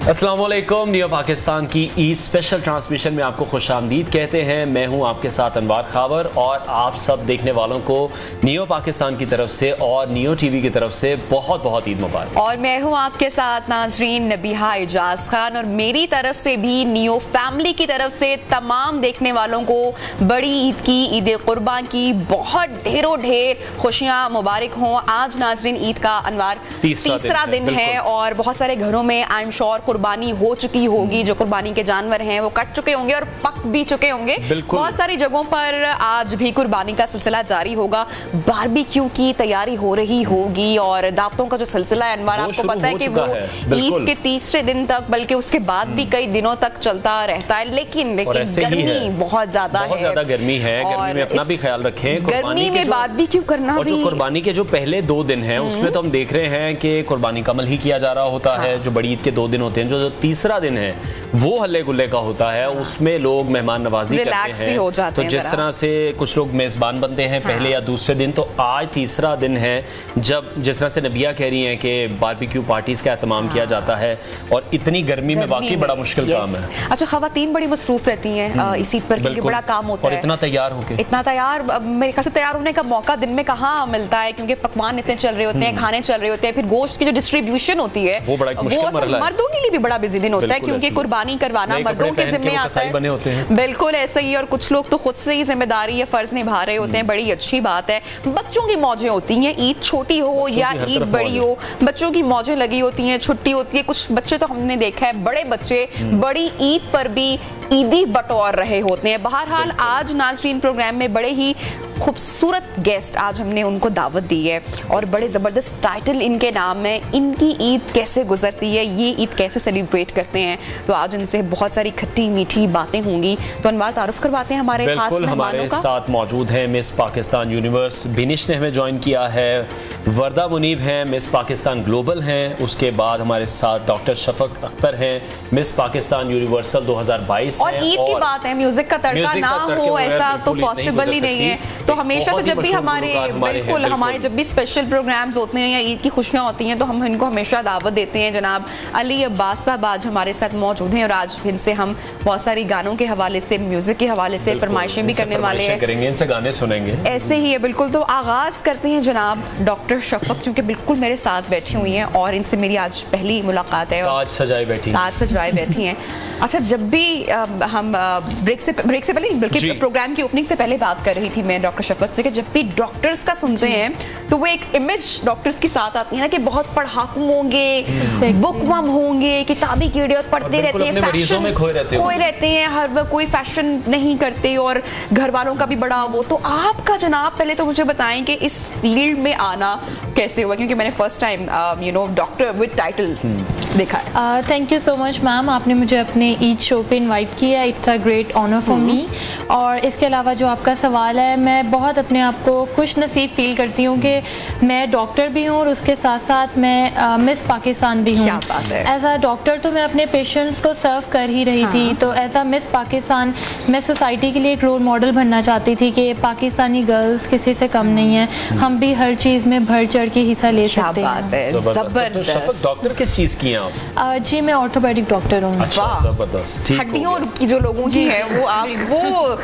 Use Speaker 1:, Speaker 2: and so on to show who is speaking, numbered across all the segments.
Speaker 1: अस्सलाम वालेकुम। नियो पाकिस्तान की ईद स्पेशल ट्रांसमिशन में आपको खुशामदीद कहते हैं। मैं हूं आपके साथ अनवार खावर और आप सब देखने वालों को नियो पाकिस्तान की तरफ से और नियो टीवी की तरफ से बहुत बहुत ईद मुबारक।
Speaker 2: और मैं हूं आपके साथ नाजरीन नबीहा इजाज खान और मेरी तरफ से भी नियो फैमिली की तरफ से तमाम देखने वालों को बड़ी ईद की, ईद कुर्बान की बहुत ढेरों ढेर खुशियां मुबारक हों। आज नाजरीन ईद का अनवार तीसरा दिन है और बहुत सारे घरों में आई एम श्योर कुर्बानी हो चुकी होगी। जो कुर्बानी के जानवर हैं वो कट चुके होंगे और पक भी चुके होंगे। बहुत सारी जगहों पर आज भी कुर्बानी का सिलसिला जारी होगा। बारबेक्यू की तैयारी हो रही होगी और दावतों का जो सिलसिला है अनवर आपको पता है कि वो ईद के तीसरे दिन तक बल्कि उसके बाद भी कई दिनों तक चलता रहता है। लेकिन गर्मी बहुत ज्यादा है,
Speaker 1: गर्मी है। गर्मी में अपना भी ख्याल रखें।
Speaker 2: गर्मी में बारबेक्यू करना
Speaker 1: और जो कुर्बानी के जो पहले 2 दिन हैं उसमें तो हम देख रहे हैं कि कुर्बानी का अमल ही किया जा रहा होता है। जो बड़ी ईद के 2 दिन होते हैं, जो तीसरा दिन है वो हल्ले गुल्ले का होता है। उसमें लोग मेहमान नवाजी करते हैं।
Speaker 2: हो जाते
Speaker 1: तो जिस तरह से कुछ लोग मेजबान बनते हैं पहले या दूसरे दिन, तो आज तीसरा दिन है जब जिस तरह से नबिया कह रही हैं कि बारबेक्यू पार्टीज का एहतमाम किया जाता है और इतनी गर्मी में वाकई बड़ा मुश्किल काम है।
Speaker 2: अच्छा, खवातीन बड़ी मसरूफ रहती हैं इस ईद पर क्योंकि बड़ा काम होता है।
Speaker 1: और इतना तैयार
Speaker 2: मेरे ख्याल से तैयार होने का मौका दिन में कहाँ मिलता है क्योंकि पकवान इतने चल रहे होते हैं, खाने चल रहे होते हैं, फिर गोश्त की जो डिस्ट्रीब्यूशन होती है
Speaker 1: वो बड़ा मुश्किल मरहला है।
Speaker 2: मर्दों के लिए भी बड़ा बिजी दिन होता है क्योंकि कुर्बानी करवाना मर्दों के जिम्मे आता है। बिल्कुल ऐसा ही। और कुछ लोग तो खुद से ही जिम्मेदारी या फर्ज निभा रहे होते हैं। बड़ी अच्छी बात है। बच्चों की मौजें होती हैं, ईद छोटी हो या ईद बड़ी हो, बच्चों की मौजें लगी होती हैं, छुट्टी होती है। कुछ बच्चे तो हमने देखा है बड़े बच्चे बड़ी ईद पर भी ईदी बटोर रहे होते हैं। बहरहाल आज नाजरीन प्रोग्राम में बड़े ही खूबसूरत गेस्ट आज हमने उनको दावत दी है और बड़े ज़बरदस्त टाइटल इनके नाम है। इनकी ईद कैसे गुजरती है, ये ईद कैसे सेलिब्रेट करते हैं, तो आज इनसे बहुत सारी खट्टी मीठी बातें होंगी। तो अनवार तारुफ करवाते हैं हमारे खास मेहमानों का।
Speaker 1: हमारे साथ मौजूद हैं मिस पाकिस्तान यूनिवर्स बिनिश ने हमें ज्वाइन किया है। वर्दा मुनीब हैं, मिस पाकिस्तान ग्लोबल हैं। उसके बाद हमारे साथ डॉक्टर शफक अख्तर हैं, मिस पाकिस्तान यूनिवर्सल 2022।
Speaker 2: और ईद की बात है, म्यूजिक का तड़का ना हो ऐसा तो पॉसिबल ही नहीं है। तो हमेशा से जब भी हमारे बिल्कुल हमारे जब भी स्पेशल प्रोग्राम्स होते हैं या ईद की खुशियां होती हैं तो हम इनको हमेशा दावत देते हैं। जनाब अली अब्बास साहब आज हमारे साथ मौजूद हैं और आज इनसे हम बहुत सारी गानों के हवाले से, म्यूजिक के हवाले से फरमाइशें भी करने वाले हैं,
Speaker 1: इनसे गाने सुनेंगे।
Speaker 2: ऐसे ही है बिल्कुल। तो आगाज करते हैं जनाब डॉक्टर शफक क्योंकि बिल्कुल मेरे साथ बैठी हुई हैं और इनसे मेरी आज पहली मुलाकात है।
Speaker 1: आज सजाए
Speaker 2: बैठी हैं। अच्छा, जब भी हम ब्रेक से पहले बल्कि प्रोग्राम की ओपनिंग से पहले बात कर रही थी मैं डॉक्टर शफक से कि जब भी डॉक्टर्स का सुनते हैं तो वो एक इमेज डॉक्टर्स के साथ आती है ना कि बहुत पढ़ाकू होंगे, बुकवर्म होंगे, किताबी कीड़े और पढ़ते रहते हैं, फैशन में खोए रहते हैं, हर वक्त कोई फैशन नहीं करते और घर वालों का भी बड़ा वो। तो आपका जनाब पहले तो मुझे बताएं कि इस फील्ड में आना कैसे हुआ क्योंकि मैंने first time doctor with title देखा है।
Speaker 3: Thank you so much ma'am, आपने मुझे अपने ईद शो पे इनवाइट किया। It's a great honour for me. और इसके अलावा जो आपका सवाल है, मैं बहुत अपने आप को खुश नसीब फील करती हूँ कि मैं डॉक्टर भी हूँ और उसके साथ साथ मैं मिस पाकिस्तान भी हूँ। एज अ डॉक्टर तो मैं अपने पेशेंट्स को सर्व कर ही रही थी, तो एज अ मिस पाकिस्तान मैं सोसाइटी के लिए एक रोल मॉडल बनना चाहती थी कि पाकिस्तानी गर्ल्स किसी से कम नहीं है, हम भी हर चीज़ में बढ़ चढ़ के हिस्सा ले सकते हैं।
Speaker 1: डॉक्टर किस चीज़ की हैं आप?
Speaker 3: जी मैं ऑर्थोपेडिक डॉक्टर हूँ।
Speaker 2: हड्डियों की जो लोगों की है वो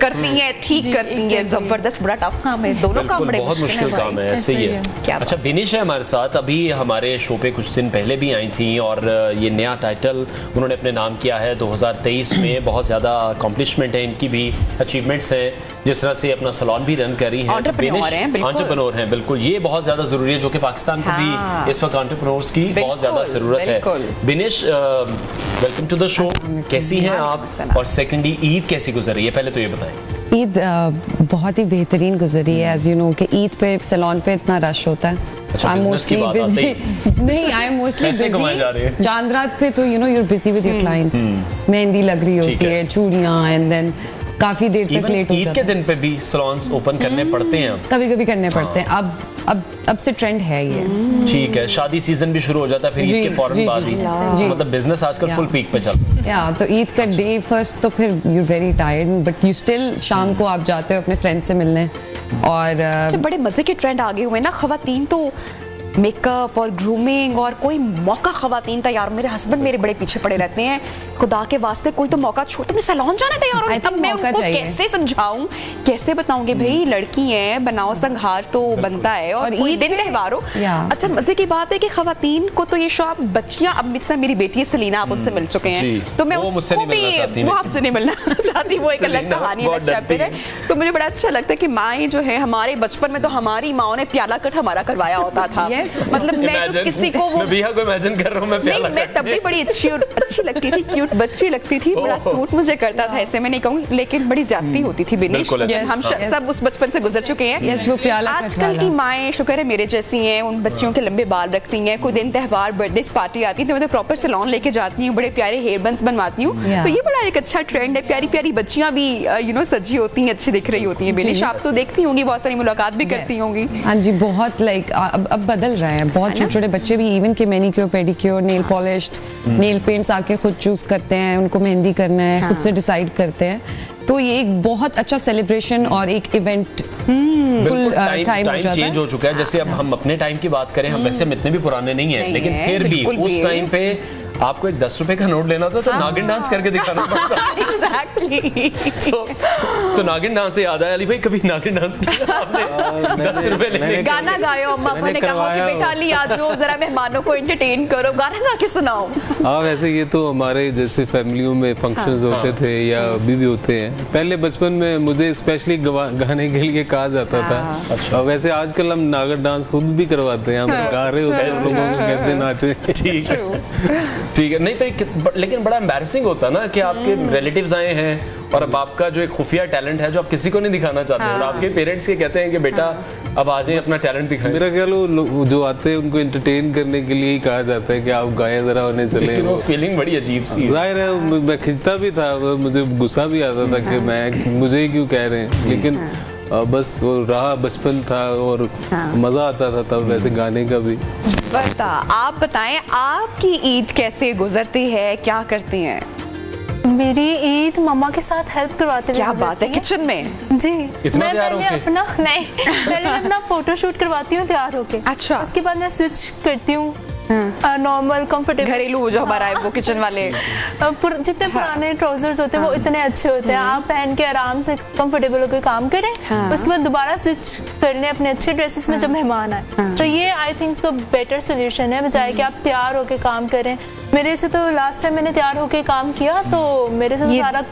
Speaker 2: करती है, ठीक करती है। जबरदस्त, बड़ा टफ काम है। दोनों काम बड़े
Speaker 1: बहुत मुश्किल काम है। ऐसे ही है। अच्छा, बिनिश है हमारे साथ, अभी हमारे शो पे कुछ दिन पहले भी आई थी और ये नया टाइटल उन्होंने अपने नाम किया है 2023 में। बहुत ज़्यादा अकॉम्प्लिशमेंट है इनकी भी, अचीवमेंट्स हैं, जिस तरह से अपना सैलून भी रन कर रही है। एंटरप्रेन्योर हैं बिल्कुल। ये बहुत ज़्यादा ज़रूरी है जो कि पाकिस्तान को भी इस वक्त एंटरप्रेन्योर्स की बहुत ज़्यादा ज़रूरत है। Binish, welcome to the show. कैसी हैं आप और सेकेंडली ईद कैसी गुजर रही है, पहले तो ये बताएं।
Speaker 4: ईद बहुत ही बेहतरीन गुजरी है। एज यू नो कि ईद पे सैलून पे इतना रश होता है।
Speaker 1: I'm mostly busy.
Speaker 4: नहीं, I'm mostly busy. चांद रात पे तो you're busy with your clients. Mehndi लग रही होती है, चूड़ियाँ, and then काफी देर तक लेट हो जाता है।
Speaker 1: ईद के दिन पे भी सैलून्स ओपन करने पड़ते हैं,
Speaker 4: कभी-कभी करने पड़ते हैं। अब से ट्रेंड है ये।
Speaker 1: ठीक है, शादी सीजन भी शुरू हो जाता है फिर ईद के फौरन बाद ही, मतलब बिजनेस आजकल फुल पीक पे चलता है।
Speaker 4: या तो ईद का डे फर्स्ट तो फिर you very tired but you still शाम को आप जाते हो अपने फ्रेंड से मिलने। और
Speaker 2: बड़े मजे के ट्रेंड आगे हुए ना, खवातीन तो मेकअप और ग्रूमिंग और कोई मौका खवातीन तैयार, मेरे हस्बैंड मेरे बड़े पीछे पड़े रहते हैं, खुदा के वास्ते कोई तो मौका छोड़, तुमने सैलून जाना तैयार हो। अब मैं उनको कैसे समझाऊं, कैसे बताऊंगी भाई लड़की है, बनाओ संघार तो बनता है और कोई दिन त्योहार हो। अच्छा मजे की बात है कि खवातीन को तो ये शौक, बच्चियां, अब मुझसे मेरी बेटी है सलीना, आप उनसे मिल चुके हैं, तो मैं उसको भी, वो आपसे नहीं मिलना चाहती, वो एक अलग कहानी अलग चैप्टर है। तो मुझे बड़ा अच्छा लगता है कि माएँ जो है, हमारे बचपन में तो हमारी माओ ने प्याला कट हमारा करवाया होता था। मतलब मैं तो किसी को वो को इमेजिन कर रहा हूं, मैं तब भी बड़ी अच्छी लगती थी, क्यूट बच्ची लगती थी, बड़ा सूट मुझे करता था, ऐसे मैं नहीं कहूंगी, लेकिन बड़ी ज्यादती होती थी बिनीश, हम सब उस बचपन से गुजर चुके हैं। आजकल की माएँ शुक्र है मेरे जैसी हैं, उन बच्चियों के लंबे बाल रखती हैं, कोई दिन त्योहार बर्थडे पार्टी आती है तो मैं तो प्रॉपर सैलून लेके जाती हूँ, बड़े प्यारे हेयर बन्स बनवाती हूँ, तो ये बड़ा एक अच्छा ट्रेंड है। प्यारी प्यारी बच्चियां भी सजी होती हैं, अच्छी दिख रही होती हैं। बिनीश आप तो देखती होंगी, बहुत सारी मुलाकात भी करती होंगी।
Speaker 4: हाँ जी, बहुत लाइक अब बदल रहा है, बहुत छोटे छोटे बच्चे भी, इवन के manicure pedicure, nail polished, nail paints आके खुद चूज करते हैं, उनको मेहंदी करना है, खुद से डिसाइड करते हैं, तो ये एक बहुत अच्छा सेलिब्रेशन और एक इवेंट फुल टाइम
Speaker 1: चेंज हो चुका है। जैसे अब हम अपने टाइम की बात करें, हम वैसे हम इतने भी पुराने नहीं हैं, लेकिन फिर भी उस टाइम पे आपको एक 10 रुपए का नोट लेना था तो नागिन डांस करके दिखाना पड़ता।
Speaker 2: एग्जैक्टली।
Speaker 1: तो नागिन डांस से याद आया, अली भाई कभी नागिन डांस किया आपने? 10 रुपए लेने
Speaker 2: गाना गायो, अम्मा ने कहा कि बेटा अली आ जाओ जरा मेहमानों को एंटरटेन करो, गाना गा के सुनाओ।
Speaker 5: हाँ वैसे ये तो हमारे जैसे फैमिलियों में फंक्शंस होते थे या अभी भी होते हैं। पहले बचपन में मुझे स्पेशली गाने के लिए कहा जाता था। अच्छा। वैसे आजकल हम नागिन डांस खुद भी करवाते हैं, हम गा रहे होते हैं, लोगों को कहते हैं नाचे। ठीक है
Speaker 1: ठीक है, नहीं तो लेकिन बड़ा एम्बैरेसिंग होता ना कि आपके रिलेटिव्स आए हैं और अब आपका जो एक खुफिया टैलेंट है जो आप किसी को नहीं दिखाना चाहते हैं, और आपके पेरेंट्स ये कहते हैं कि बेटा अब आ जाइए अपना टैलेंट दिखाएं।
Speaker 5: मेरा ख्याल वो जो आते हैं उनको एंटरटेन करने के लिए ही कहा जाता है कि आप गाएं जरा, उन्हें चले।
Speaker 1: वो फीलिंग बड़ी अजीब सी
Speaker 5: जाहिर है, मैं खिंचता भी था, मुझे गुस्सा भी आता था कि मुझे ही क्यों कह रहे हैं, लेकिन बस वो रहा, बचपन था और मजा आता था तब वैसे गाने का भी।
Speaker 2: बता, आप बताएं आपकी ईद कैसे गुजरती है, क्या करती हैं?
Speaker 6: मेरी ईद मम्मा के साथ हेल्प करवाते हुए।
Speaker 2: क्या बात है, किचन में?
Speaker 6: जी, मैं पहले अपना फोटो शूट करवाती हूँ तैयार होके।
Speaker 2: अच्छा।
Speaker 6: उसके बाद मैं स्विच करती हूँ नॉर्मल कंफर्टेबल
Speaker 2: घरेलू जो हमारा है वो किचन वाले
Speaker 6: जितने पुराने ट्राउजर्स होते हैं वो इतने अच्छे होते हैं, आप पहन के आराम से कंफर्टेबल होकर काम करें, उसके बाद दोबारा स्विच कर लें अपने अच्छे ड्रेसेस में जब मेहमान आए। तो ये I think so better solution है, बजाय कि आप तैयार होकर काम करें। मेरे से तो लास्ट टाइम मैंने तैयार होकर काम किया तो मेरे से सारा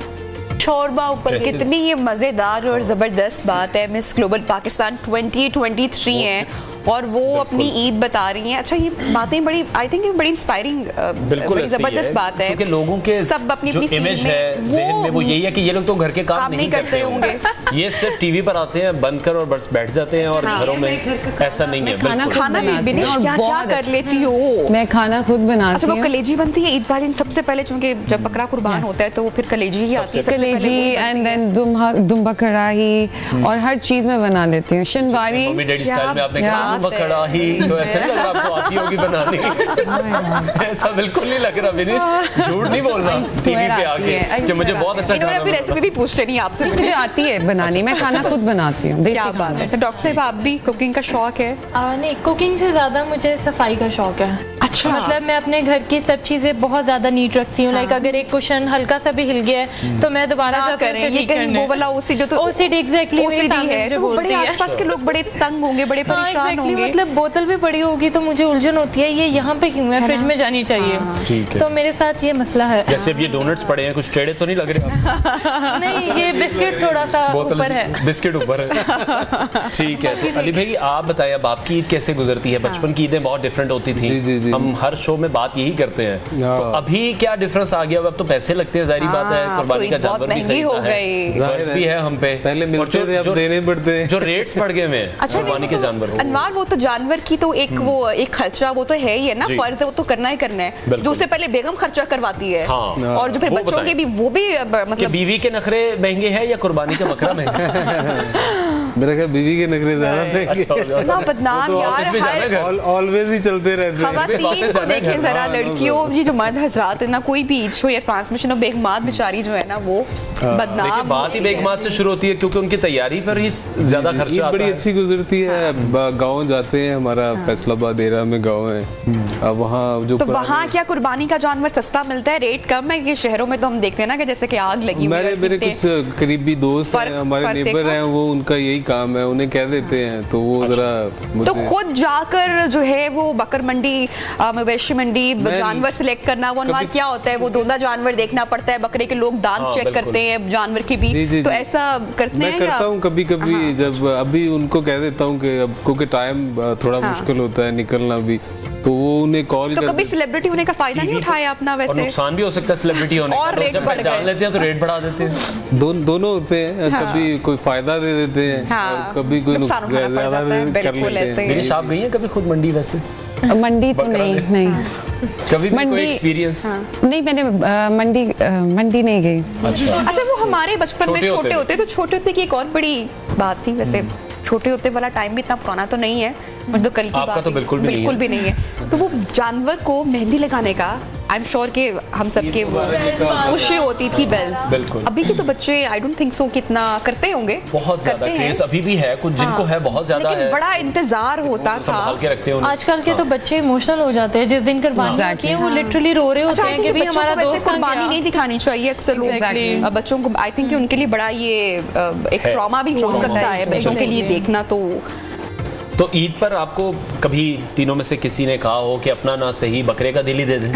Speaker 6: शोरबा ऊपर।
Speaker 2: कितनी ये मजेदार और जबरदस्त बात है, मिस ग्लोबल पाकिस्तान 2023 है और वो अपनी ईद बता रही हैं। अच्छा, ये बातें बड़ी आई थिंक बड़ी इंस्पायरिंग, बड़ी जबरदस्त बात है,
Speaker 1: क्योंकि लोगों के
Speaker 2: सब अपनी अपनी
Speaker 1: इमेज है ज़हन में वो यही है कि ये लोग तो घर के काम नहीं करते होंगे, ये सिर्फ टीवी पर आते हैं, बंद कर और बस बैठ जाते हैं, और घरों में ऐसा नहीं है।
Speaker 2: खाना भी बिनीश क्या कर लेती हो?
Speaker 4: मैं खाना खुद बनाती हूँ।
Speaker 2: अच्छा, वो कलेजी बनती है ईद वाले दिन सबसे पहले, चूंकि जब बकरा कुर्बान होता है तो वो फिर कलेजी ही आती है,
Speaker 4: कलेजी एंड देन दुम्बा कढ़ाई और हर चीज में बना लेती हूँ। शनवारी
Speaker 1: कढ़ाई तो ऐसे नहीं लग रहा आपको आती होगी बनाने? ऐसा बिल्कुल नहीं लग रहा विनीश, झूठ नहीं बोलना टीवी पे आके कि मुझे बहुत अच्छा खाना।
Speaker 2: इन्होंने रेसिपी भी पूछ लेनी आपसे,
Speaker 4: मुझे आती है बनानी, मैं खाना खुद बनाती हूँ।
Speaker 2: क्या बात है। तो डॉक्टर साहब आप भी कुकिंग का शौक है?
Speaker 3: नहीं, कुकिंग से ज्यादा मुझे सफाई का शौक है।
Speaker 2: अच्छा।
Speaker 3: मतलब मैं अपने घर की सब चीजें बहुत ज्यादा नीट रखती हूँ। लाइक अगर एक कुशन हल्का सा भी हिल गया है तो मैं दोबारा
Speaker 2: वो वाला ओसीडी तो
Speaker 3: ओसीडी एग्जैक्टली
Speaker 2: है, तो बड़े आसपास के लोग बड़े तंग होंगे, बड़े परेशान होंगे।
Speaker 3: मतलब बोतल भी पड़ी होगी तो मुझे उलझन होती है, ये यहाँ पे क्यों है, फ्रिज में जानी चाहिए।
Speaker 1: ठीक है।
Speaker 3: तो मेरे साथ ये मसला है।
Speaker 1: जैसे अब ये डोनट्स पड़े हैं, कुछ टेढ़े तो नहीं लग रहे?
Speaker 3: नहीं, ये बिस्किट थोड़ा सा ऊपर है,
Speaker 1: बिस्किट ऊपर है। ठीक है। तो अली भाई आप बताएं, अब आपकी ईद कैसे गुजरती है? बचपन की ईदें बहुत डिफरेंट होती थी, हम हर शो में बात यही करते हैं, तो अभी क्या डिफरेंस आ गया? अब तो पैसे लगते हैं, जाहिर बात है, कुर्बानी का जानवर भी खरीदना है, फर्ज भी है हम पे,
Speaker 5: पहले मिलते थे अब देने पड़ते हैं,
Speaker 1: जो रेट्स बढ़ गए हैं कुर्बानी के जानवर।
Speaker 2: अनवार, वो तो जानवर की तो एक वो एक खर्चा वो तो है ही है ना, फर्ज है, वो तो करना ही करना है। जो उससे पहले बेगम खर्चा करवाती है, और जो फिर बच्चों के भी वो भी मतलब
Speaker 1: बीवी के नखरे महंगे हैं या कुर्बानी का बकरा महंगा?
Speaker 5: मेरा ख्याल बीवी के नखरे ज्यादा
Speaker 2: ना बदनाम यार,
Speaker 5: ऑलवेज ही चलते रहते हैं।
Speaker 2: खवातीन को देखें जरा, लड़कियों ये जो मर्द हजरात है ना, कोई भी ईद शो या ट्रांसमिशन ऑफ बेगमात बेचारी जो है ना वो बदनाम।
Speaker 1: बात ही बेगमात से शुरू होती है क्योंकि उनकी तैयारी पर ही ज्यादा खर्चा
Speaker 5: बड़ी अच्छी गुजरती है। गाँव जाते हैं, हमारा फैसलाबाद एरिया में गाँव है, वहाँ जो
Speaker 2: तो वहाँ क्या कुर्बानी का जानवर सस्ता मिलता है, रेट कम है? कि शहरों में तो हम देखते हैं ना कि जैसे कि आग लगी हुई है।
Speaker 5: मेरे कुछ करीबी दोस्त हैं, हमारे नेबर हैं, वो उनका यही काम है, उन्हें कह देते हैं तो वो जरा
Speaker 2: तो खुद जाकर जो है वो बकर मंडी, मवेशी मंडी जानवर सिलेक्ट करना, वो वहाँ क्या होता है, वो दोनों जानवर देखना पड़ता है, बकरे के लोग दांत चेक करते हैं जानवर के भी, तो ऐसा करते हैं?
Speaker 5: मैं करता हूँ कभी कभी, जब अभी उनको कह देता हूँ कि अब क्योंकि टाइम थोड़ा मुश्किल होता है निकलना भी, तो वो उन्हें कॉल
Speaker 2: तो कभी सेलिब्रिटी होने का फायदा नहीं उठाया अपना? वैसे
Speaker 1: नुकसान भी हो सकता है सेलिब्रिटी होने
Speaker 2: और रेट बढ़
Speaker 1: जान लेते हैं तो रेट बढ़ा देते हैं।
Speaker 5: दोनों होते हैं, कभी कोई फायदा दे देते हैं और कभी कोई नुकसान ज्यादा कर लेते हैं।
Speaker 1: मेरी आप गई है कभी खुद मंडी? वैसे
Speaker 4: मंडी तो नहीं
Speaker 1: कभी भी कोई एक्सपीरियंस
Speaker 4: नहीं, मैंने मंडी नहीं गई।
Speaker 2: अच्छा, वो हमारे बचपन में छोटे होते तो छोटे होते की एक और बड़ी बात थी, वैसे छोटे होते वाला टाइम भी इतना पुराना तो नहीं है, मतलब कल की बात
Speaker 1: तो बिल्कुल भी नहीं
Speaker 2: है। तो वो जानवर को मेहंदी लगाने का आई एम श्योर कि हम सबके खुशी होती थी बेल्स।
Speaker 1: बिल्कुल।
Speaker 2: अभी के तो बच्चे आई डोंट थिंक सो कितना करते होंगे,
Speaker 1: बहुत ज्यादा क्रेज अभी भी है, कुछ जिनको है बहुत ज्यादा है,
Speaker 2: बड़ा इंतजार होता था।
Speaker 3: आजकल के तो बच्चे इमोशनल हो जाते हैं जिस दिन कुर्बानी होती है, वो लिटरली रो रहे होते हैं कि भी हमारा दोस्त
Speaker 2: कुर्बानी नहीं दिखानी चाहिए अक्सर लोग बच्चों को। आई थिंक उनके लिए बड़ा ये एक ट्रॉमा भी हो सकता है बच्चों के लिए देखना।
Speaker 1: तो ईद पर आपको कभी तीनों में से किसी ने कहा हो कि अपना ना सही बकरे का दिल ही दे दें?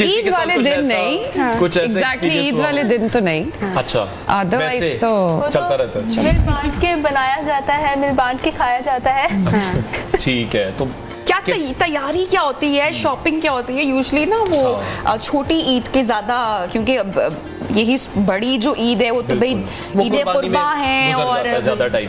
Speaker 4: ईद वाले दिन नहीं,
Speaker 1: कुछ
Speaker 4: एग्जैक्टली ईद वाले दिन तो नहीं।
Speaker 1: अच्छा,
Speaker 4: अदरवाइज तो
Speaker 1: चलता रहता है।
Speaker 6: मिल बांट के बनाया जाता है, मिल बांट के खाया जाता है।
Speaker 1: ठीक है, तो
Speaker 2: क्या तैयारी क्या होती है, शॉपिंग क्या होती है? यूजुअली ना वो छोटी ईद के ज्यादा, क्योंकि यही बड़ी जो ईद है वो तो भाई ईद कुर्बा है और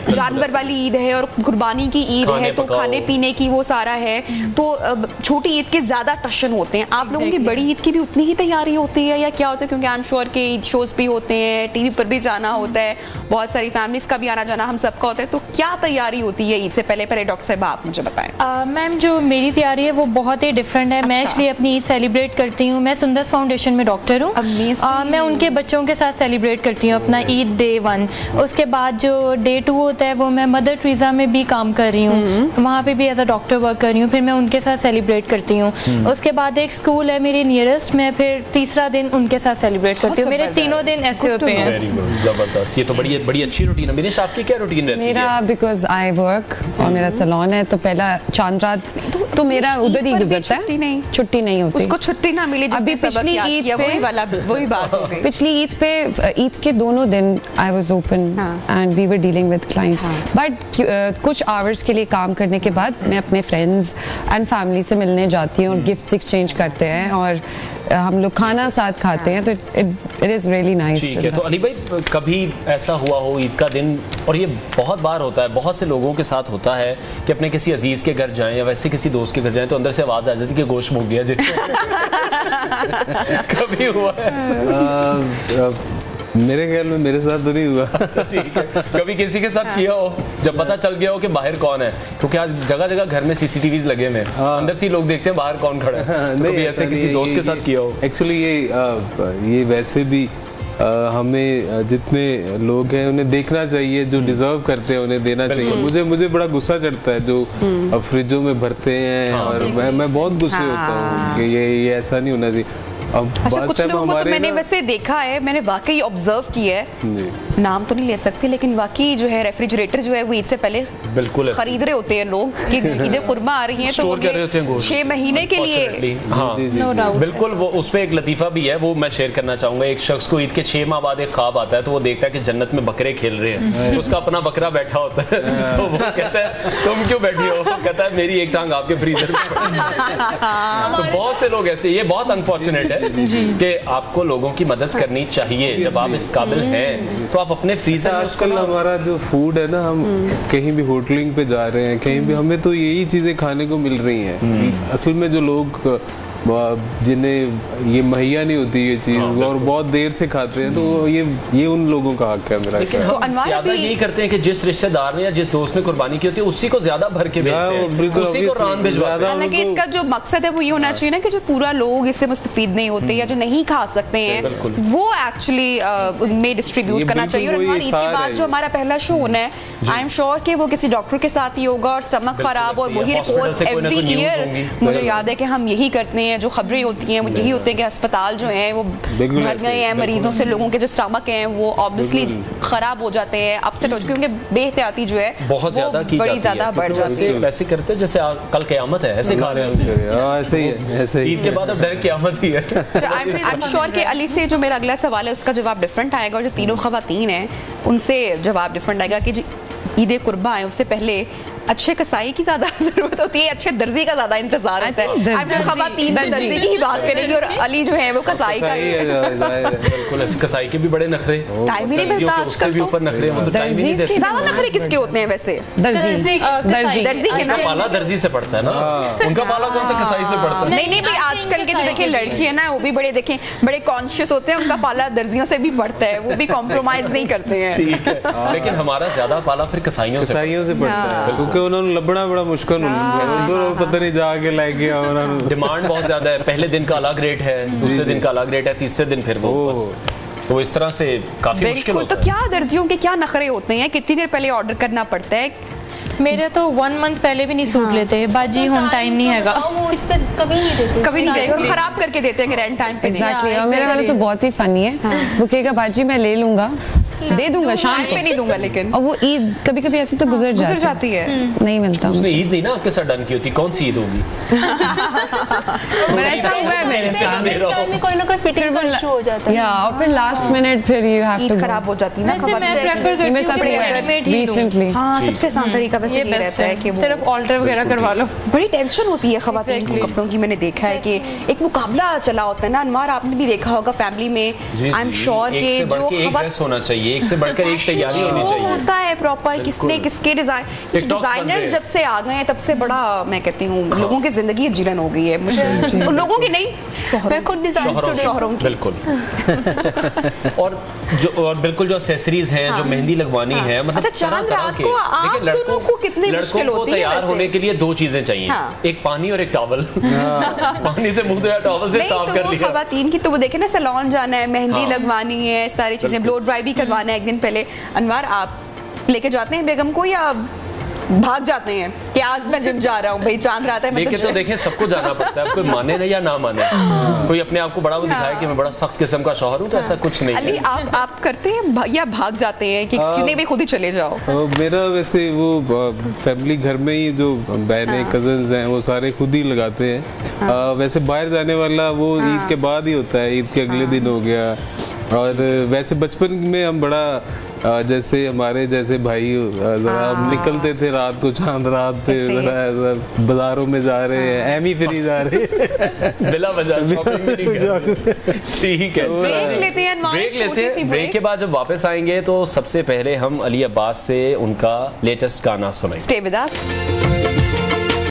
Speaker 2: जानवर वाली ईद है और कुर्बानी की ईद है, तो खाने पीने की वो सारा है, तो छोटी ईद के ज्यादा टशन होते हैं। आप लोगों की बड़ी ईद की भी उतनी ही तैयारी होती है या क्या होता है? क्योंकि आई एम श्योर के ईद शोज भी होते हैं, टीवी पर भी जाना होता है, बहुत सारी फैमिलीज का भी आना जाना हम सबका होता है, तो क्या तैयारी होती है ईद से पहले? डॉक्टर साहब आप मुझे बताएं।
Speaker 3: मैम, जो मेरी तैयारी है वो बहुत ही डिफरेंट है। मैं इसलिए अपनी ईद सेलिब्रेट करती हूँ। मैं सुंदर फाउंडेशन में डॉक्टर हूँ। मैं उनके बच्चों के साथ सेलिब्रेट करती हूँ अपना ईद डे 1। उसके बाद जो डे 2 होता है वो मैं मदर ट्रीजा में भी काम कर रही हूँ, वहाँ पे भी एज अ डॉक्टर वर्क कर रही हूँ, फिर मैं उनके साथ सेलिब्रेट करती हूँ। उसके बाद एक स्कूल है मेरे नियरेस्ट, मैं फिर तीसरा दिन उनके साथ सेलिब्रेट करती हूँ। मेरे तीनों दिन ऐसे होते हैं।
Speaker 1: जबरदस्त, ये तो बड़ी अच्छी रूटीन है। मेरे आपकी क्या रूटीन रहती है?
Speaker 4: मेरा बिकॉज आई वर्क और मेरा सैलून है, तो पहला चांद रात तो मेरा उधर ही गुजरता है, छुट्टी नहीं होती।
Speaker 2: उसको छुट्टी ना मिली अभी पिछली ईद पे, वही बात हो गई।
Speaker 4: पिछली ईद पे, ईद के दोनों दिन I was open and we were dealing with clients, but कुछ आवर्स के लिए काम करने के बाद मैं अपने फ्रेंड्स एंड फैमिली से मिलने जाती हूँ और गिफ्ट्स एक्सचेंज करते हैं और हम लोग खाना साथ खाते हैं, तो इट इज़ रियली नाइस।
Speaker 1: ठीक है, तो अली भाई कभी ऐसा हुआ हो ईद का दिन, और ये बहुत बार होता है, बहुत से लोगों के साथ होता है कि अपने किसी अजीज के घर जाएं या वैसे किसी दोस्त के घर जाएं तो अंदर से आवाज आ जाती है कि गोश्त मुक गया जी। कभी हुआ है?
Speaker 5: मेरे ख्याल में मेरे साथ तो नहीं हुआ।
Speaker 1: ठीक है, कभी किसी के साथ किया हो जब पता चल गया हो कि बाहर कौन है? क्योंकि आज जगह जगह घर में सीसीटीवीज लगे हुए हैं, अंदर से लोग देखते हैं बाहर कौन खड़ा है। तो कभी ऐसे किसी दोस्त के साथ किया हो?
Speaker 5: एक्चुअली ये वैसे भी हमें जितने लोग हैं उन्हें देखना चाहिए, जो डिजर्व करते हैं उन्हें देना चाहिए। मुझे बड़ा गुस्सा चढ़ता है जो फ्रिजों में भरते हैं, और मैं बहुत गुस्से होता हूँ कि ये ऐसा नहीं होना चाहिए।
Speaker 2: अच्छा, कुछ लोगों को तो मैंने वैसे देखा है, मैंने वाकई ऑब्जर्व किया है, नाम तो नहीं ले सकती, लेकिन वाकई जो है रेफ्रिजरेटर जो है वो ईद से पहले
Speaker 1: बिल्कुल
Speaker 2: खरीद रहे होते हैं लोग कि ईद कुर्बा आ रही है तो 6 महीने के लिए।
Speaker 1: हाँ, बिल्कुल। वो उस पर एक लतीफा भी है, वो मैं शेयर करना चाहूंगा। एक शख्स को ईद के 6 माह बाद एक ख्वाब आता है, तो वो देखता है कि जन्नत में बकरे खेल रहे हैं, तो उसका अपना बकरा बैठा होता है, तो वो कहता है तुम क्यों बैठी हो? कहता है मेरी एक टांग आपके फ्रीजर में। तो बहुत से लोग ऐसे, ये बहुत अनफॉर्चुनेट है कि आपको लोगों की मदद करनी चाहिए जब आप इस काबिल हैं, तो आप अपने फ्रीजर में उसको।
Speaker 5: हमारा जो फूड है ना, हम कहीं भी होटलिंग पे जा रहे हैं, कहीं भी हमें तो यही चीजें खाने को मिल रही हैं। असल में जो लोग जिन्हें ये मुहैया नहीं होती ये चीज़ और बहुत देर से खाते हैं, तो ये उन लोगों का हक है मेरा।
Speaker 1: लेकिन हम ज्यादा यही करते हैं कि जिस रिश्तेदार ने या जिस दोस्त ने कुर्बानी की होती है उसी को ज्यादा भर के भेजते हैं, उसी को रान भिजवाते हैं।
Speaker 2: हालांकि इसका जो मकसद है वो ये होना चाहिए ना कि जो पूरा लोग इससे मुस्तफीद नहीं होते या जो नहीं खा सकते हैं वो एक्चुअली में डिस्ट्रीब्यूट करना चाहिए। और हमारी ईद के बाद जो हमारा पहला शो होना है, आई एम श्योर कि वो किसी डॉक्टर के साथ ही होगा और स्टमक खराब और वही रिपोर्ट्स एवरी ईयर मुझे याद है कि हम यही करते हैं। जो खबरें होती हैं वो यही होते हैं कि अस्पताल जो है वो भर गए हैं मरीजों से, लोगों के जो स्टमक हैं वो ऑब्वियसली खराब हो जाते हैं, अपसेट हो जाते हैं, क्योंकि बेहतियाती जो है
Speaker 1: बहुत ज्यादा की
Speaker 2: बड़ी ज्यादा बढ़ जाती है।
Speaker 1: वैसे करते हैं जैसे कल क़यामत है ऐसे खा रहे हैं,
Speaker 5: ऐसे ही ऐसे
Speaker 1: ईद के बाद अब डायरेक्ट क़यामत ही है।
Speaker 2: आई एम श्योर कि अली से जो मेरा अगला सवाल है उसका जवाब डिफरेंट आएगा और जो तीनों खवातीन हैं उनसे जवाब डिफरेंट आएगा कि जो ईद कुर्बा है उससे पहले अच्छे कसाई की ज्यादा जरूरत होती है, अच्छे दर्जी का ज्यादा इंतजार होता है। खवातीन दर्जी की ही बात करेंगी और अली जो है वो कसाई का
Speaker 1: बिल्कुल ऐसे कसाई के भी बड़े नखरे,
Speaker 2: टाइम ही नहीं मिलता आजकल,
Speaker 1: भी ऊपर नखरे, वो तो टाइम ही नहीं देते।
Speaker 2: ज्यादा नखरे किसके होते हैं वैसे?
Speaker 4: दर्जी
Speaker 2: के ना
Speaker 1: पाला दर्जी से पड़ता है ना, उनका पाला कौन सा कसाई से पड़ता है?
Speaker 2: नहीं भाई आजकल के जो देखिए लड़की है ना वो भी बड़े देखें बड़े कॉन्शियस होते हैं, उनका पाला दर्जियों से भी पड़ता है, वो भी कॉम्प्रोमाइज नहीं करते हैं।
Speaker 1: ठीक है, लेकिन हमारा ज्यादा पाला फिर कसाईयों से
Speaker 5: पड़ता है क्योंकि उन्होंने लबड़ा बड़ा मुश्किल पता नहीं जाके लाएंगे।
Speaker 1: डिमांड बहुत ज्यादा है, पहले दिन का अलग रेट है, दूसरे दिन का अलग रेट है, तीसरे दिन फिर वो तो इस तरह से काफी मुश्किल होता है।
Speaker 2: तो क्या दर्जियों के क्या नखरे होते हैं, कितनी देर पहले ऑर्डर करना पड़ता है?
Speaker 3: मेरे तो 1 मंथ पहले भी नहीं सूट लेते बाजी, हम टाइम नहीं हैगा,
Speaker 6: कभी नहीं देते
Speaker 2: और खराब करके देते हैं रेंट टाइम पे।
Speaker 4: एग्जैक्टली, और मेरे वाला तो बहुत ही फनी है, वो कहेगा बाजी मैं ले लूंगा, दे दूंगा शाम
Speaker 2: पे नहीं दूंगा, लेकिन
Speaker 4: और वो ईद कभी कभी ऐसे तो गुजर
Speaker 2: जाती है,
Speaker 4: नहीं मिलता।
Speaker 1: उसने ईद नहीं ना आपके साथ डन की होती, कौन सी ईद होगी?
Speaker 4: ऐसा हुआ है मेरे साथ,
Speaker 6: कोई ना कोई फिटिंग इशू हो जाता है,
Speaker 4: या और फिर लास्ट मिनट फिर यू हैव टू
Speaker 2: खराब हो जाती है ना।
Speaker 3: मैं प्रेफर करती हूं
Speaker 4: मेरे साथ रेडीमेड
Speaker 3: रिसेंटली।
Speaker 2: हां, सबसे आसान तरीका वैसे ये रहता है कि
Speaker 3: सिर्फ ऑल्टर वगैरह करवा लो।
Speaker 2: बड़ी टेंशन होती है खवातीन को कपड़ों की, मैंने देखा है कि एक मुकाबला चला होता है ना अनवार, आपने भी देखा होगा फैमिली में। आई एम श्योर कि जो
Speaker 1: एक ड्रेस होना चाहिए, एक से बढ़कर एक तैयारी होनी चाहिए,
Speaker 2: होता है प्रॉपर, किसने किसके डिजाइनर्स जब से आ गए हैं तब से बड़ा मैं कहती हूँ लोगों की जिंदगी जीलन हो गई है, लोगों की नहीं, मैं खुद डिजाइन शोहरों की।
Speaker 1: बिल्कुल और बिल्कुल जो एक्सेसरीज हैं, जो मेहंदी लगवानी है, मतलब
Speaker 2: चांद रात को आप दोनों को कितनी मुश्किल होती है।
Speaker 1: तैयार होने के लिए 2 चीजें चाहिए, एक पानी और एक टॉवल। पानी से मुंह धोया, टॉवल से साफ कर लिया।
Speaker 2: खवातीन की तो वो देखे ना, सैलून जाना है, मेहंदी लगवानी है, सारी चीजें, ब्लो ड्राई भी करवाना है एक दिन पहले। अनवार आप लेके जाते हैं बेगम को या भाग जाते हैं कि आज मैं जिम जा रहा हूँ भाई, चांद रात है?
Speaker 1: लेकिन तो देखें सबको जाना पड़ता है, कोई माने ना या ना माने, कोई अपने आप को बड़ा वो दिखाए कि मैं बड़ा सख्त किस्म का शौहर हूँ, तो ऐसा कुछ नहीं
Speaker 2: अली,
Speaker 1: है।
Speaker 2: आप करते हैं या भाग जाते हैं कि नहीं भाई खुद ही चले जाओ?
Speaker 5: मेरा वैसे वो फैमिली घर में ही जो बहनें कजन्स हैं वो सारे खुद ही लगाते हैं। वैसे बाहर जाने वाला वो ईद के बाद ही होता है, ईद के अगले दिन हो गया। और वैसे बचपन में हम बड़ा जैसे हमारे जैसे भाई जरा हम निकलते थे रात को, चांद रात पे जरा बाजारों में जा रहे हैं, एमी फ्री जा रहे हैं
Speaker 1: बिला वजह। ठीक है,
Speaker 2: ब्रेक लेते हैं।
Speaker 1: ब्रेक के बाद जब वापस आएंगे तो सबसे पहले हम अली अब्बास से उनका लेटेस्ट गाना सुनाएंगे।
Speaker 2: Stay with us.